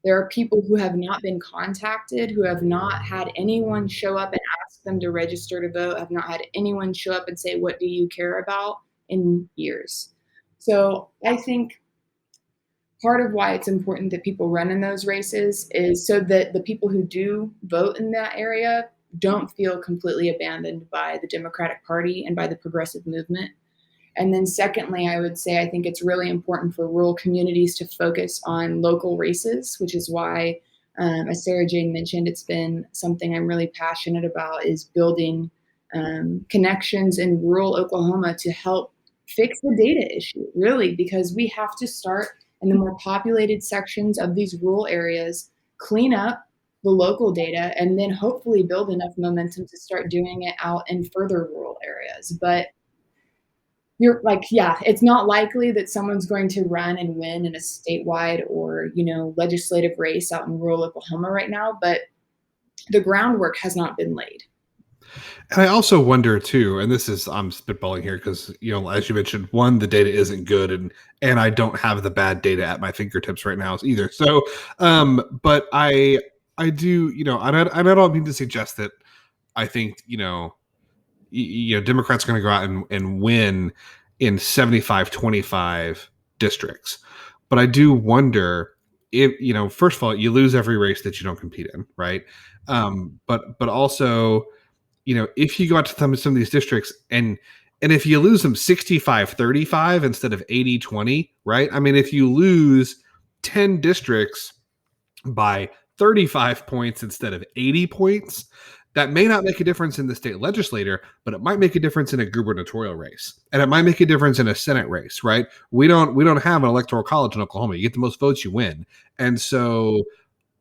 There are people who have not been contacted, who have not had anyone show up and ask them to register to vote, have not had anyone show up and say, what do you care about, in years. So I think part of why it's important that people run in those races is so that the people who do vote in that area don't feel completely abandoned by the Democratic Party and by the progressive movement. And then secondly, I would say I think it's really important for rural communities to focus on local races, which is why, as Sarah Jane mentioned, it's been something I'm really passionate about, is building connections in rural Oklahoma to help fix the data issue, really, because we have to start in the more populated sections of these rural areas, clean up the local data, and then hopefully build enough momentum to start doing it out in further rural areas. But you're like, yeah, it's not likely that someone's going to run and win in a statewide or, legislative race out in rural Oklahoma right now, but the groundwork has not been laid. And I also wonder too, and I'm spitballing here because, as you mentioned, one, the data isn't good, and I don't have the bad data at my fingertips right now either. So, but I do, I don't mean to suggest that I think, Democrats are going to go out and win in 75-25 districts. But I do wonder if, first of all, you lose every race that you don't compete in, right? But also, if you go out to some of these districts and if you lose them 65-35 instead of 80-20, right? I mean, if you lose 10 districts by 35 points instead of 80 points, that may not make a difference in the state legislature, but it might make a difference in a gubernatorial race, and it might make a difference in a Senate race, right? We don't have an electoral college in Oklahoma. You get the most votes, you win. And so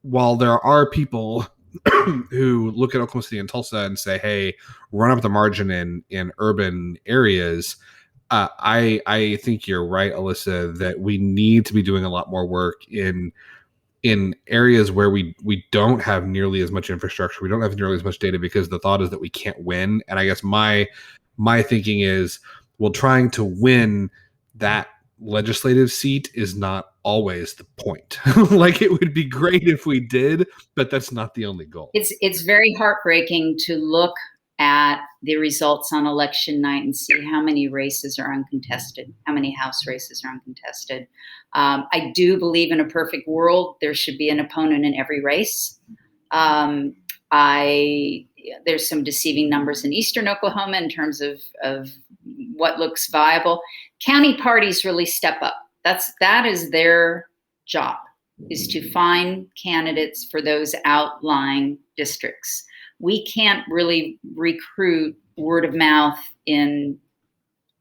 while there are people who look at Oklahoma City and Tulsa and say, hey, run up the margin in urban areas, I think you're right, Alyssa, that we need to be doing a lot more work in areas where we don't have nearly as much infrastructure, we don't have nearly as much data, because the thought is that we can't win. And I guess my thinking is, well, trying to win that legislative seat is not always the point. Like, it would be great if we did, but that's not the only goal. It's very heartbreaking to look at the results on election night and see how many races are uncontested, how many House races are uncontested. I do believe in a perfect world, there should be an opponent in every race. There's some deceiving numbers in Eastern Oklahoma in terms of what looks viable. County parties really step up. That is their job, is to find candidates for those outlying districts. We can't really recruit word of mouth in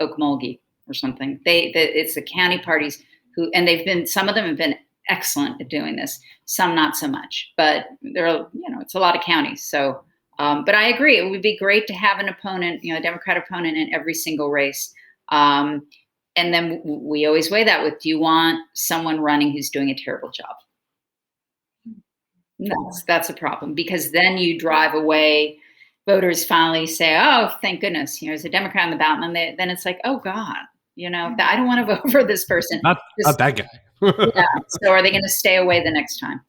Okmulgee or something. It's the county parties who, and some of them have been excellent at doing this, some not so much, but there are, it's a lot of counties. So, but I agree, it would be great to have an opponent, a Democrat opponent in every single race. And then we always weigh that with, do you want someone running who's doing a terrible job? That's a problem, because then you drive away. Voters finally say, oh, thank goodness, there's a Democrat on the ballot. And then it's like, oh God, I don't want to vote for this person. Not that guy. Yeah. So are they going to stay away the next time?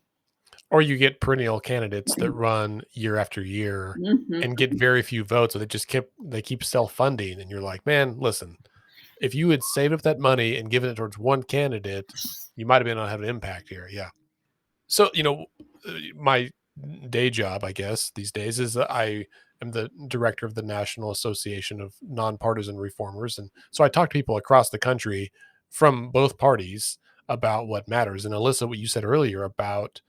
Or you get perennial candidates that run year after year and get very few votes, so they keep self-funding, and you're like, man, listen, if you had saved up that money and given it towards one candidate, you might have been able to have an impact here. Yeah. So, my day job, I guess, these days is that I am the director of the National Association of Nonpartisan Reformers. And so I talk to people across the country from both parties about what matters. And Alyssa, what you said earlier about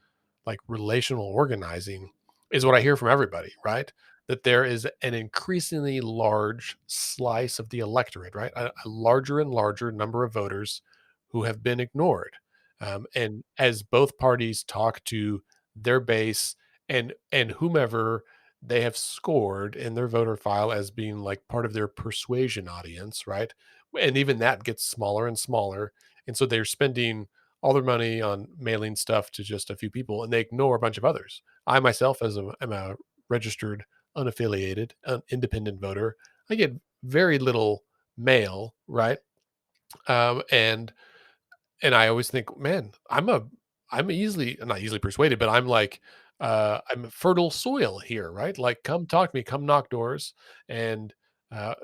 like relational organizing is what I hear from everybody, right? That there is an increasingly large slice of the electorate, right? A larger and larger number of voters who have been ignored. And as both parties talk to their base and whomever they have scored in their voter file as being like part of their persuasion audience, right? And even that gets smaller and smaller. And so they're spending all their money on mailing stuff to just a few people, and they ignore a bunch of others. I myself, am a registered, unaffiliated, independent voter, I get very little mail, right? And I always think, man, I'm not easily persuaded, but I'm like, I'm fertile soil here, right? Like, come talk to me, come knock doors, and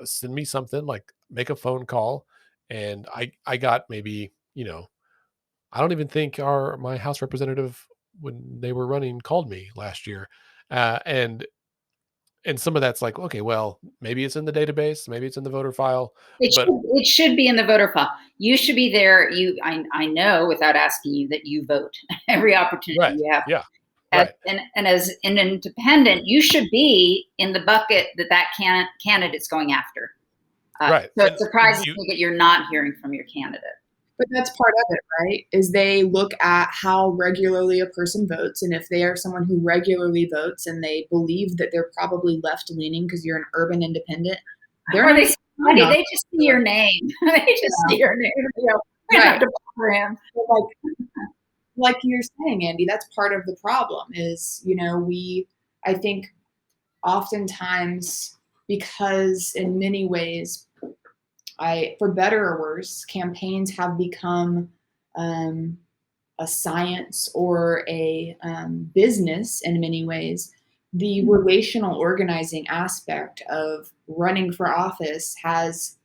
send me something, like make a phone call. And I got maybe, I don't even think my House representative, when they were running, called me last year. And some of that's like, okay, well, maybe it's in the database, maybe it's in the voter file. It should be in the voter file. You should be there. I know without asking you that you vote every opportunity you have. Yeah. And as an independent, you should be in the bucket that candidate's going after. Right. So it's surprising that you're not hearing from your candidate. But that's part of it, right? Is they look at how regularly a person votes. And if they are someone who regularly votes and they believe that they're probably left-leaning because you're an urban independent, they just see your name. They just see your name. Have to vote for him. Like you're saying, Andy, that's part of the problem is, I think oftentimes, because in many ways, for better or worse, campaigns have become a science or a business in many ways. The relational organizing aspect of running for office has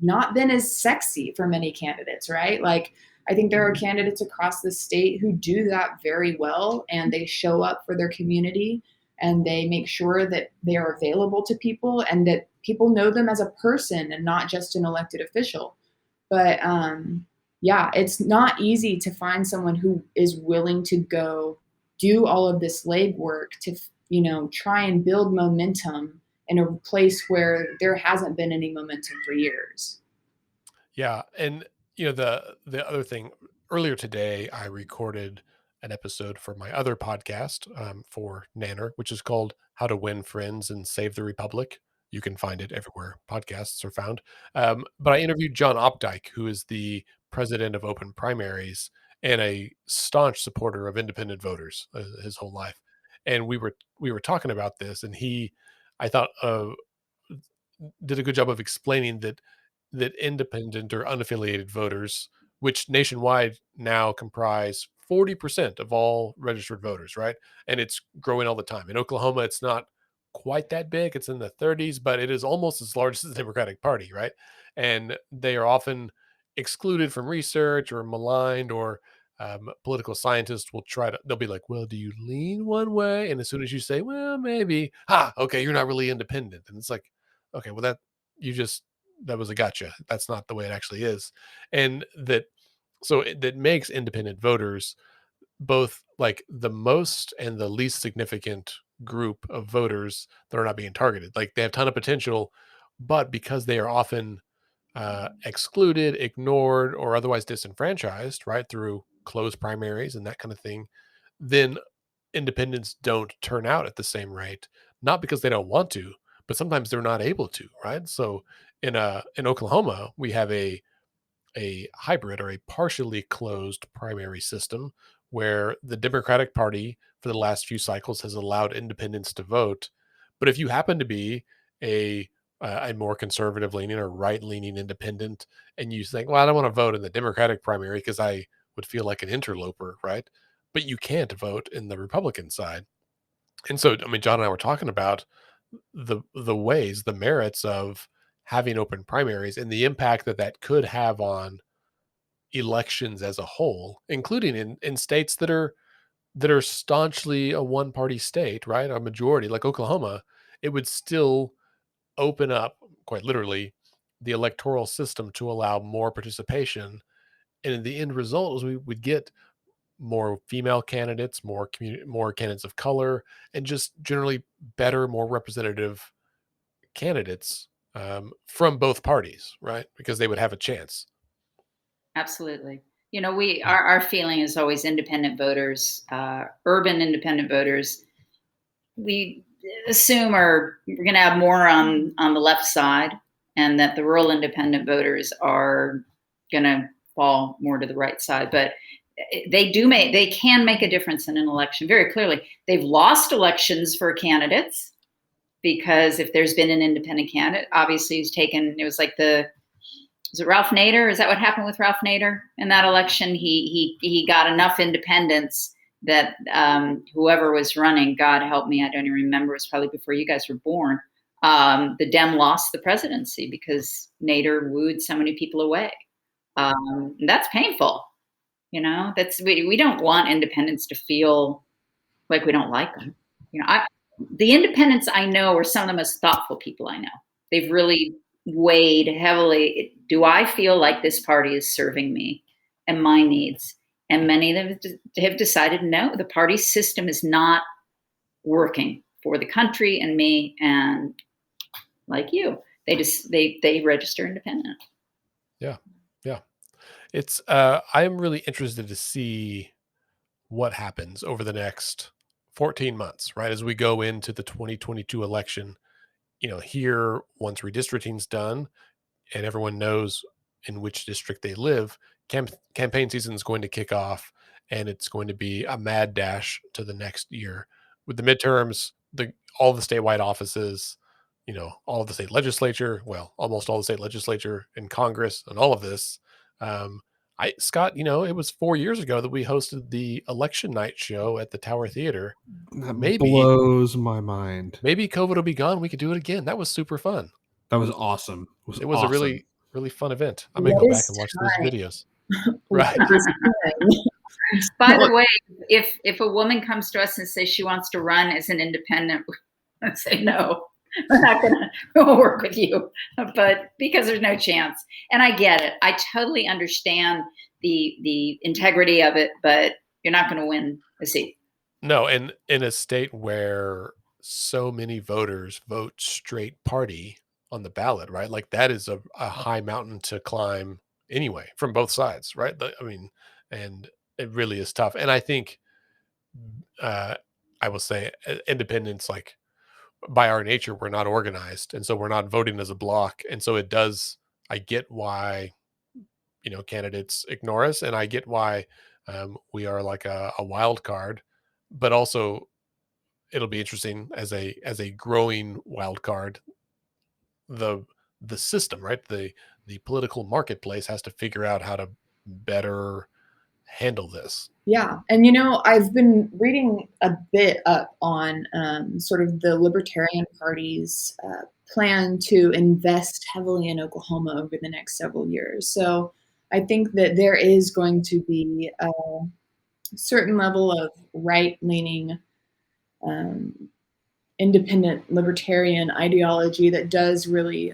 not been as sexy for many candidates, right? Like, I think there are candidates across the state who do that very well, and they show up for their community and they make sure that they are available to people and that people know them as a person and not just an elected official. But it's not easy to find someone who is willing to go do all of this legwork to, try and build momentum in a place where there hasn't been any momentum for years. Yeah. And, the other thing, earlier today, I recorded an episode for my other podcast for Nanner, which is called How to Win Friends and Save the Republic. You can find it everywhere podcasts are found. But I interviewed John Opdyke, who is the president of Open Primaries and a staunch supporter of independent voters his whole life. And we were talking about this, and I thought, did a good job of explaining that independent or unaffiliated voters, which nationwide now comprise 40% of all registered voters, right? And it's growing all the time. In Oklahoma, it's not quite that big. It's in the 30s, but it is almost as large as the Democratic Party, right? And they are often excluded from research or maligned, or political scientists they'll be like, well, do you lean one way? And as soon as you say, well, maybe, okay, you're not really independent. And it's like, okay, well, that you just was a gotcha. That's not the way it actually is. And that makes independent voters both like the most and the least significant group of voters that are not being targeted. Like they have a ton of potential, but because they are often excluded, ignored, or otherwise disenfranchised, right, through closed primaries and that kind of thing, then independents don't turn out at the same rate, not because they don't want to, but sometimes they're not able to, right? So in Oklahoma, we have a hybrid or a partially closed primary system where the Democratic Party for the last few cycles has allowed independents to vote. But if you happen to be a a more conservative leaning or right leaning independent, and you think, well, I don't want to vote in the Democratic primary because I would feel like an interloper, right? But you can't vote in the Republican side. And so, I mean, John and I were talking about the merits of having open primaries and the impact that that could have on elections as a whole, including in states that are staunchly a one party state, right? A majority like Oklahoma, it would still open up quite literally the electoral system to allow more participation. And the end result is we would get more female candidates, more candidates of color, and just generally better, more representative candidates from both parties, right? Because they would have a chance. Absolutely. You know, our feeling is always independent voters, urban independent voters. We assume we're going to have more on the left side, and that the rural independent voters are going to fall more to the right side. But they can make a difference in an election very clearly. They've lost elections for candidates because if there's been an independent candidate, obviously it was like was it Ralph Nader? Is that what happened with Ralph Nader in that election? He got enough independents that whoever was running, God help me, I don't even remember, it was probably before you guys were born. The Dem lost the presidency because Nader wooed so many people away. That's painful. You know, we don't want independents to feel like we don't like them. You know, the independents I know are some of the most thoughtful people I know. They've really weighed heavily. Do I feel like this party is serving me and my needs? And many of them have decided, no, the party system is not working for the country and me. And like you, they register independent. Yeah. Yeah. It's I'm really interested to see what happens over the next 14 months, right? As we go into the 2022 election, you know, here once redistricting's done and everyone knows in which district they live, campaign season is going to kick off, and it's going to be a mad dash to the next year with the midterms, all the statewide offices, you know, all of the state legislature, well, almost all the state legislature and Congress, and all of this. Scott, you know, it was 4 years ago that we hosted the election night show at the Tower Theater. That Maybe blows my mind. maybe COVID will be gone. We could do it again. That was super fun. That was awesome. It was a awesome. really fun event. I'm gonna go back and watch those videos. Right. By the way, if a woman comes to us and says she wants to run as an independent, I say no. We're not going to work with you, but because there's no chance. And I get it. I totally understand the integrity of it, but you're not going to win a seat. No, and in a state where so many voters vote straight party on the ballot, right? Like that is a high mountain to climb anyway from both sides, right? I mean, and it really is tough. And I think I will say independents, like by our nature, we're not organized, and so we're not voting as a block, and so it does. I get why, you know, candidates ignore us, and I get why we are like a wild card, but also it'll be interesting as a growing wild card. The system, right? The political marketplace has to figure out how to better handle this. Yeah. And, you know, I've been reading a bit up on sort of the Libertarian Party's plan to invest heavily in Oklahoma over the next several years. So I think that there is going to be a certain level of right-leaning independent libertarian ideology that does really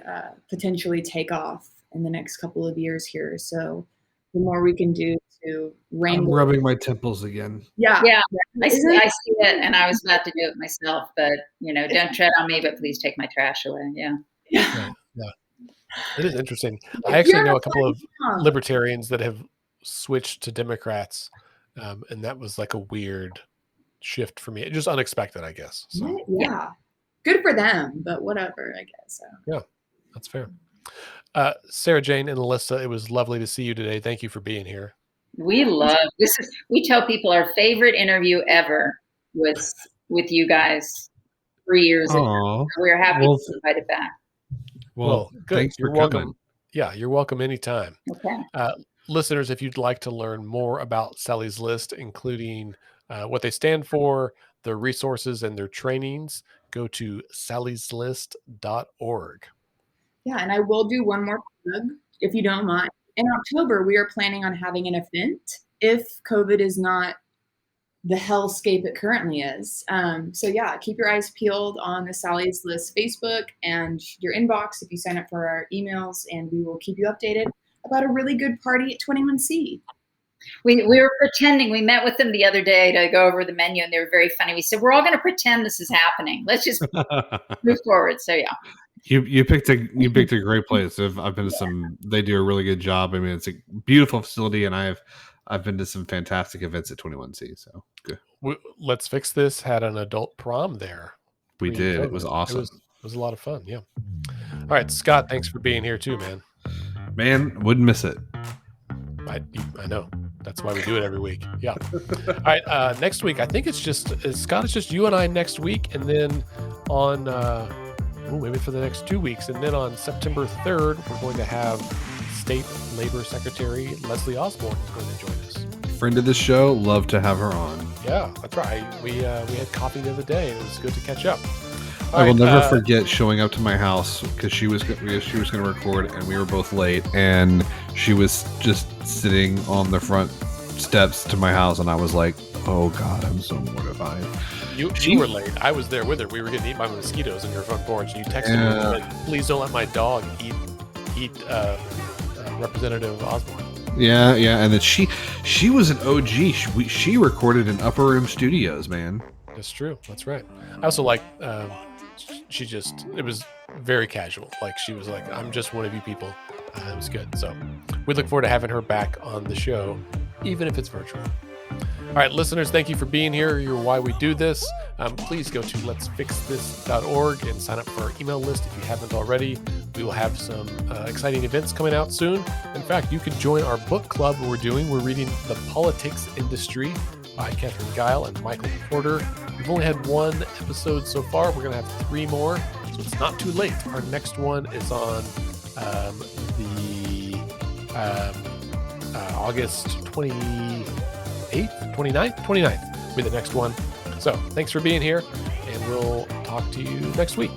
potentially take off in the next couple of years here. So the more we can do to rein. I'm rubbing my temples again. Yeah. I see it, and I was about to do it myself, but don't tread on me, but please take my trash away. Yeah. Right. Yeah. It is interesting. I actually know a couple of libertarians that have switched to Democrats, and that was like a weird shift for me. Just unexpected, I guess. So. Yeah. Good for them, but whatever, I guess. So. Yeah, that's fair. Sarah Jane and Alyssa, it was lovely to see you today. Thank you for being here. We love this. We tell people our favorite interview ever was with you guys 3 years ago. We're happy to invite it back. Well, good. Thanks You're for welcome. coming. Yeah, you're welcome anytime. Okay. Listeners, if you'd like to learn more about Sally's List, including what they stand for, their resources, and their trainings, go to sallyslist.org. Yeah, and I will do one more plug, if you don't mind. In October, we are planning on having an event if COVID is not the hellscape it currently is. So yeah, keep your eyes peeled on the Sally's List Facebook and your inbox if you sign up for our emails, and we will keep you updated about a really good party at 21C. We were pretending. We met with them the other day to go over the menu, and they were very funny. We said, we're all going to pretend this is happening. Let's just move forward. So yeah. You picked a great place. I've been to some. They do a really good job. I mean, it's a beautiful facility, and I've been to some fantastic events at 21C. So good. Let's Fix This had an adult prom there. We did. It was awesome. It was a lot of fun. Yeah. All right, Scott. Thanks for being here too, man. Man, wouldn't miss it. I know. That's why we do it every week. Yeah. All right. Next week, I think Scott. It's just you and I next week, and then on. Maybe for the next 2 weeks. And then on September 3rd, we're going to have State Labor Secretary Leslie Osborne is going to join us. Friend of the show, love to have her on. Yeah, that's right. We had coffee the other day. It was good to catch up. I will never forget showing up to my house because she was going to record, and we were both late, and she was just sitting on the front steps to my house, and I was like, oh God, I'm so mortified. You were late. I was there with her. We were getting eaten by mosquitoes in her front porch, and you texted me and said, please don't let my dog eat Representative Osborne. Yeah, and then she was an OG. She recorded in Upper Room Studios, man. That's true. That's right. I also like it was very casual. Like she was like, I'm just one of you people. It was good. So we look forward to having her back on the show, even if it's virtual. All right, listeners, thank you for being here. You're why we do this. Please go to letsfixthis.org and sign up for our email list if you haven't already. We will have some exciting events coming out soon. In fact, you can join our book club we're doing. We're reading The Politics Industry by Catherine Geil and Michael Porter. We've only had one episode so far. We're going to have 3 more, so it's not too late. Our next one is on August 29th will be the next one. So thanks for being here, and we'll talk to you next week.